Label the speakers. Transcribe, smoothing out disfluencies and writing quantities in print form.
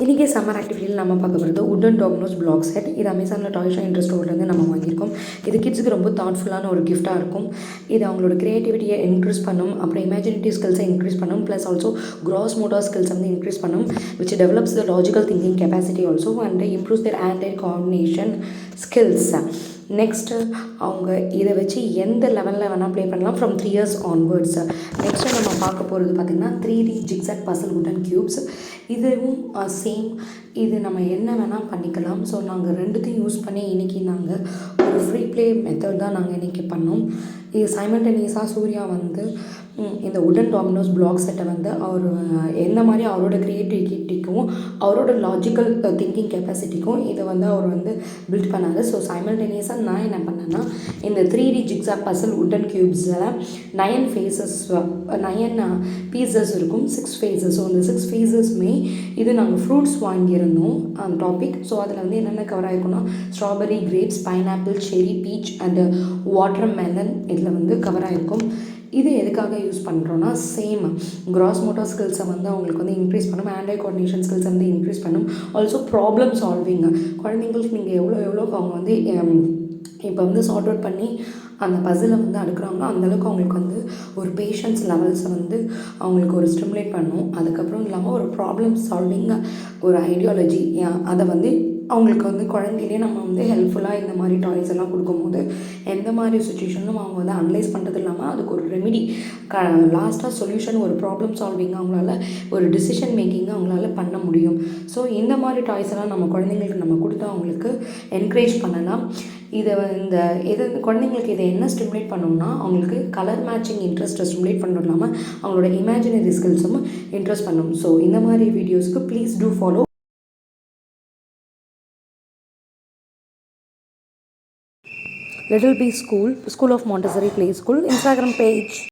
Speaker 1: இன்றைக்கி சம்மர் ஆக்டிவிட்டியில் நம்ம பார்க்க போகிறது உட்டன் டாமினோஸ் பிளாக் செட். இது அமேசானில் டாய் ஷோ இன்ட்ரெஸ்ட் ஸ்டோர்லேருந்து நம்ம வாங்கியிருக்கோம். இது கிட்ஸுக்கு ரொம்ப தாட்ஃபுல்லான ஒரு கிஃப்ட்டாக இருக்கும். இது அவங்களோட க்ரியேட்டிவிட்டியை இன்க்ரீஸ் பண்ணும், அப்புறம் இமேஜினேட்டிவ் ஸ்கில்ஸை இன்க்ரீஸ் பண்ணும், plus also cross motor skills வந்து இன்க்ரீஸ் பண்ணும், which develops the logical thinking capacity also and improves there hand I coordination skills. Next அவங்க இதை வச்சு எந்த லெவலில் வேணால் ப்ளே பண்ணலாம் ஃப்ரம் 3 years ஆன்வர்ட்ஸ். நெக்ஸ்ட்டு நம்ம பார்க்க போகிறது பார்த்திங்கன்னா 3D jigsaw puzzle wooden cubes. இதுவும் சேம், இது நம்ம என்ன வேணால் பண்ணிக்கலாம். ஸோ நாங்கள் ரெண்டுத்தையும் யூஸ் பண்ணி இன்றைக்கி நாங்கள் ஒரு ஃப்ரீ ப்ளே மெத்தட் தான் நாங்கள் இன்றைக்கி பண்ணோம். இது சைமல்டேனியஸாக சூர்யா வந்து இந்த உட்டன் டாமினோஸ் பிளாக் செட்டை வந்து அவர் எந்த மாதிரி அவரோட க்ரியேட்டிவிட்டிக்கும் அவரோட லாஜிக்கல் திங்கிங் கெப்பாசிட்டிக்கும் இதை வந்து அவர் வந்து பில்ட் பண்ணார். ஸோ சைமல்டேனியஸாக நான் என்ன பண்ணேன்னா, இந்த 3D ஜிக்ஸாக் பசில் உட்டன் க்யூப்ஸில் 9 பீசஸ் இருக்கும், 6 phases. ஸோ அந்த 6 phases-மே இது நாங்கள் ஃப்ரூட்ஸ் வாங்கியிருந்தோம் அந்த டாபிக். ஸோ அதில் வந்து என்னென்ன கவர் ஆகிருக்குன்னா, ஸ்ட்ராபெரி, கிரேப்ஸ், பைனாப்பிள், செரி, பீச் அண்டு வாட்டர் மெலன் இதில் வந்து கவர் ஆகிருக்கும். இது எதுக்காக யூஸ் பண்ணுறோன்னா, சேம் கிராஸ் மோட்டார் ஸ்கில்ஸை வந்து அவங்களுக்கு வந்து இன்க்ரீஸ் பண்ணும், ஹேண்ட் ஐ கோஆர்டினேஷன் ஸ்கில்ஸை வந்து இன்க்ரீஸ் பண்ணும், ஆல்சோ ப்ராப்ளம் சால்விங். குழந்தைங்களுக்கு நீங்கள் எவ்வளோக்கு அவங்க வந்து இப்போ வந்து சார்ட் அவுட் பண்ணி அந்த பசிலை வந்து அடுக்கிறாங்களோ அந்தளவுக்கு அவங்களுக்கு வந்து ஒரு பேஷன்ஸ் லெவல்ஸை வந்து அவங்களுக்கு ஒரு ஸ்டிமுலேட் பண்ணும். அதுக்கப்புறம் இல்லாமல் ஒரு ப்ராப்ளம் சால்விங் ஒரு ஐடியாலஜி அதை வந்து அவங்களுக்கு வந்து குழந்தையிலே நம்ம வந்து ஹெல்ப்ஃபுல்லாக இந்த மாதிரி டாய்ஸ் எல்லாம் கொடுக்கும்போது எந்த மாதிரி சுச்சுவேஷனும் அவங்க வந்து அனலைஸ் பண்ணுறது இல்லாமல் அதுக்கு ஒரு ரெமிடி லாஸ்ட்டாக சொல்யூஷன், ஒரு ப்ராப்ளம் சால்விங் அவங்களால ஒரு டிசிஷன் மேக்கிங்கை அவங்களால பண்ண முடியும். ஸோ இந்த மாதிரி டாய்ஸ் எல்லாம் நம்ம குழந்தைங்களுக்கு நம்ம கொடுத்து அவங்களுக்கு என்கரேஜ் பண்ணலாம். குழந்தைங்களுக்கு இதை என்ன ஸ்டிமுலேட் பண்ணணும்னா, அவங்களுக்கு கலர் மேட்சிங் இன்ட்ரெஸ்ட்டை ஸ்டிமுலேட் பண்ணணும் இல்லாமல் அவங்களோட இமேஜினரி ஸ்கில்ஸும் இன்ட்ரெஸ்ட் பண்ணணும். ஸோ இந்த மாதிரி வீடியோஸ்க்கு please do follow Little B School of Montessori Play School Instagram page.